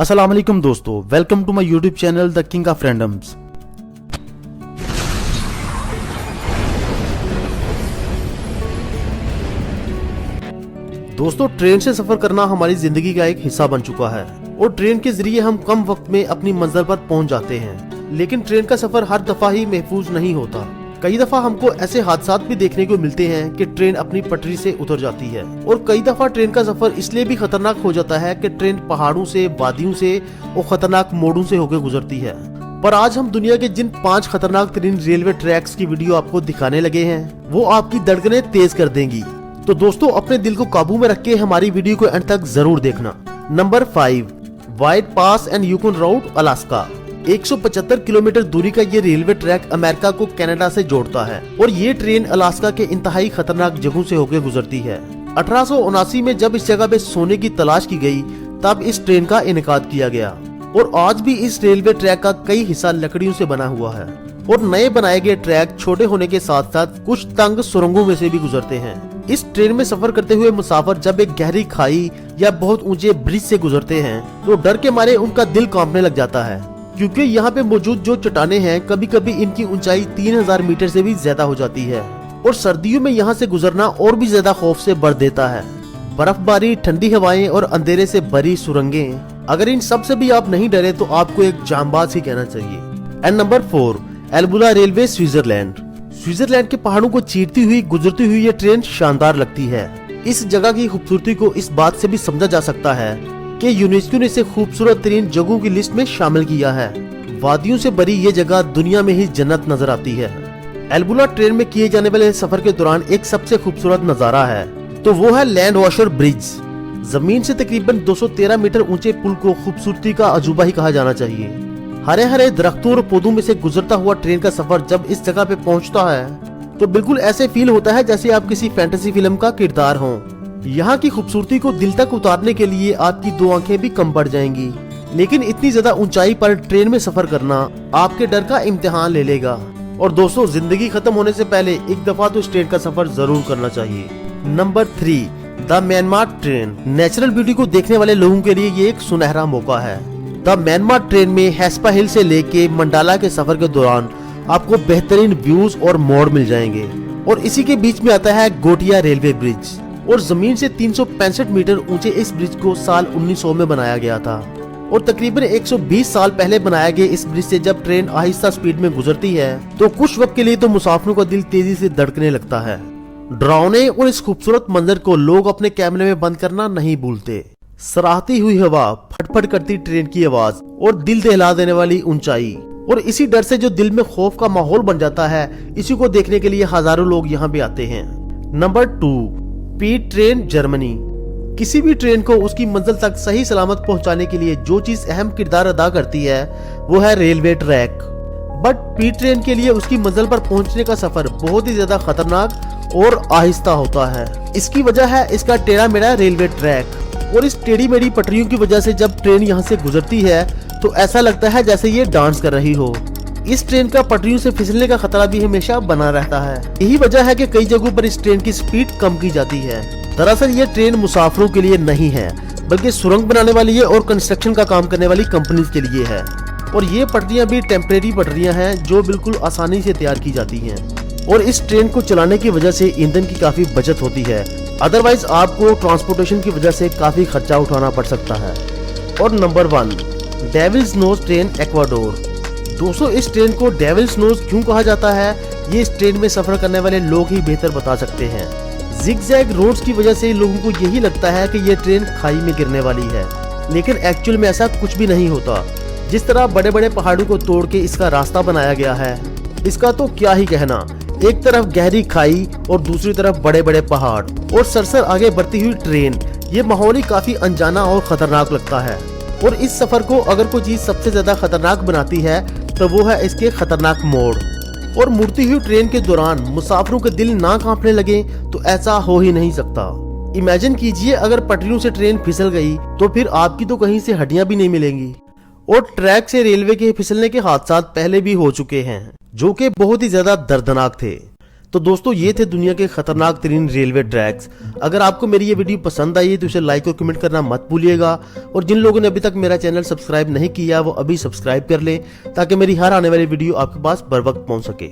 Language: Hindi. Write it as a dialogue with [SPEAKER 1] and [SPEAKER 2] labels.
[SPEAKER 1] अस्सलाम वालेकुम दोस्तों, welcome to my YouTube channel the king of randoms. दोस्तों, ट्रेन से सफर करना हमारी जिंदगी का एक हिस्सा बन चुका है और ट्रेन के जरिए हम कम वक्त में अपनी मंजिल पर पहुंच जाते हैं। लेकिन ट्रेन का सफर हर दफा ही महफूज नहीं होता। कई दफा हमको ऐसे हादसा भी देखने को मिलते हैं कि ट्रेन अपनी पटरी से उतर जाती है और कई दफा ट्रेन का सफर इसलिए भी खतरनाक हो जाता है कि ट्रेन पहाड़ों से, वादियों से और खतरनाक मोड़ों से होकर गुजरती है। पर आज हम दुनिया के जिन 5 खतरनाक तरीन रेलवे ट्रैक्स की वीडियो आपको दिखाने लगे हैं, वो आपकी धड़कनें तेज कर देंगी। तो दोस्तों, अपने दिल को काबू में रख के हमारी वीडियो को अंत तक जरूर देखना। Number 5, white pass and Yukon route, Alaska. 175 kilometre दूरी का ये रेलवे ट्रैक अमेरिका को कनाडा से जोड़ता है और ये ट्रेन अलास्का के इंतहाई खतरनाक जगहों से होकर गुजरती है। 1879 में जब इस जगह पे सोने की तलाश की गई, तब इस ट्रेन का इनेकाद किया गया और आज भी इस रेलवे ट्रैक का कई हिस्सा लकड़ियों से बना हुआ है और नए बनाए गए ट्रैक छोटे होने के साथ साथ कुछ तंग सुरंगों में से भी गुजरते हैं। इस ट्रेन में सफर करते हुए मुसाफिर जब एक गहरी खाई या बहुत ऊंचे ब्रिज से गुजरते हैं तो डर के मारे उनका दिल कांपने लग जाता है, क्योंकि यहाँ पे मौजूद जो चट्टानें हैं, कभी कभी इनकी ऊंचाई 3000 मीटर से भी ज्यादा हो जाती है और सर्दियों में यहाँ से गुजरना और भी ज्यादा खौफ से भर देता है। बर्फबारी, ठंडी हवाएं और अंधेरे से भरी सुरंगें, अगर इन सब से भी आप नहीं डरे तो आपको एक जांबाज ही कहना चाहिए। And number 4, Albula railway, Switzerland. Switzerland के पहाड़ों को चीरती हुई गुजरती हुई ये ट्रेन शानदार लगती है। इस जगह की खूबसूरती को इस बात से भी समझा जा सकता है कि यूनेस्को ने इसे खूबसूरत तरीन जगहों की लिस्ट में शामिल किया है। वादियों से भरी ये जगह दुनिया में ही जन्नत नजर आती है। एल्बुला ट्रेन में किए जाने वाले सफर के दौरान एक सबसे खूबसूरत नजारा है, तो वो है लैंड वॉशर ब्रिज। जमीन से तकरीबन 213 मीटर ऊंचे पुल को खूबसूरती का अजूबा ही कहा जाना चाहिए। हरे हरे दरख्तों और पौधों में से गुजरता हुआ ट्रेन का सफर जब इस जगह पे पहुंचता है तो बिल्कुल ऐसे फील होता है जैसे आप किसी फैंटेसी फिल्म का किरदार हो। यहाँ की खूबसूरती को दिल तक उतारने के लिए आपकी 2 आंखें भी कम पड़ जाएंगी। लेकिन इतनी ज्यादा ऊंचाई पर ट्रेन में सफर करना आपके डर का इम्तिहान ले लेगा। और दोस्तों, जिंदगी खत्म होने से पहले एक दफा तो इस ट्रेन का सफर जरूर करना चाहिए। Number 3, the Myanmar train. Natural beauty को देखने वाले लोगों के लिए ये एक सुनहरा मौका है। द म्यांमार ट्रेन में हेस्पा हिल से लेके मंडाला के सफर के दौरान आपको बेहतरीन व्यूज और मोड़ मिल जाएंगे और इसी के बीच में आता है गोटिया रेलवे ब्रिज और जमीन से 365 मीटर ऊंचे इस ब्रिज को साल 1900 में बनाया गया था और तकरीबन 120 साल पहले बनाए गए इस ब्रिज से जब ट्रेन आहिस्ता स्पीड में गुजरती है तो कुछ वक्त के लिए तो मुसाफिरों का दिल तेजी से धड़कने लगता है। डरावने और इस खूबसूरत मंजर को लोग अपने कैमरे में बंद करना नहीं भूलते। सराहती हुई हवा, फटफट करती ट्रेन की आवाज और दिल दहला देने वाली ऊंचाई और इसी डर से जो दिल में खौफ का माहौल बन जाता है, इसी को देखने के लिए हजारों लोग यहाँ भी आते हैं। नंबर 2, पीट ट्रेन, जर्मनी। किसी भी ट्रेन को उसकी मंजिल तक सही सलामत पहुंचाने के लिए जो चीज अहम किरदार अदा करती है वो है रेलवे ट्रैक। बट पीट ट्रेन के लिए उसकी मंजिल पर पहुंचने का सफर बहुत ही ज्यादा खतरनाक और आहिस्ता होता है। इसकी वजह है इसका टेढ़ा मेढ़ा रेलवे ट्रैक और इस टेढ़ी मेढ़ी पटरियों की वजह से जब ट्रेन यहाँ से गुजरती है तो ऐसा लगता है जैसे ये डांस कर रही हो। इस ट्रेन का पटरियों से फिसलने का खतरा भी हमेशा बना रहता है। यही वजह है कि कई जगहों पर इस ट्रेन की स्पीड कम की जाती है। दरअसल ये ट्रेन मुसाफिरों के लिए नहीं है, बल्कि सुरंग बनाने वाली है और कंस्ट्रक्शन का काम करने वाली कंपनीज के लिए है। और ये पटरियां भी टेम्परेरी पटरियां हैं जो बिल्कुल आसानी से तैयार की जाती हैं और इस ट्रेन को चलाने की वजह से ईंधन की काफी बचत होती है। अदरवाइज आपको ट्रांसपोर्टेशन की वजह से काफी खर्चा उठाना पड़ सकता है। और number 1, devil's nose train, Ecuador. दोस्तों, इस ट्रेन को डेविल्स नोज क्यों कहा जाता है, ये इस ट्रेन में सफर करने वाले लोग ही बेहतर बता सकते हैं। जिगजैग रोड्स की वजह से लोगों को यही लगता है कि ये ट्रेन खाई में गिरने वाली है, लेकिन एक्चुअल में ऐसा कुछ भी नहीं होता। जिस तरह बड़े बड़े पहाड़ों को तोड़ के इसका रास्ता बनाया गया है, इसका तो क्या ही कहना। एक तरफ गहरी खाई और दूसरी तरफ बड़े बड़े पहाड़ और सरसर आगे बढ़ती हुई ट्रेन, ये माहौल ही काफी अनजाना और खतरनाक लगता है। और इस सफर को अगर कोई चीज सबसे ज्यादा खतरनाक बनाती है तो वो है इसके खतरनाक मोड़। और मुड़ती हुई ट्रेन के दौरान मुसाफिरों के दिल ना कांपने लगे तो ऐसा हो ही नहीं सकता। इमेजिन कीजिए अगर पटरियों से ट्रेन फिसल गई तो फिर आपकी तो कहीं से हड्डियां भी नहीं मिलेंगी। और ट्रैक से रेलवे के फिसलने के हादसा पहले भी हो चुके हैं जो कि बहुत ही ज्यादा दर्दनाक थे। तो दोस्तों ये थे दुनिया के खतरनाक तरीन रेलवे ट्रैक्स। अगर आपको मेरी ये वीडियो पसंद आई है तो इसे लाइक और कमेंट करना मत भूलिएगा, और जिन लोगों ने अभी तक मेरा चैनल सब्सक्राइब नहीं किया वो अभी सब्सक्राइब कर लें ताकि मेरी हर आने वाली वीडियो आपके पास बर वक्त पहुंच सके।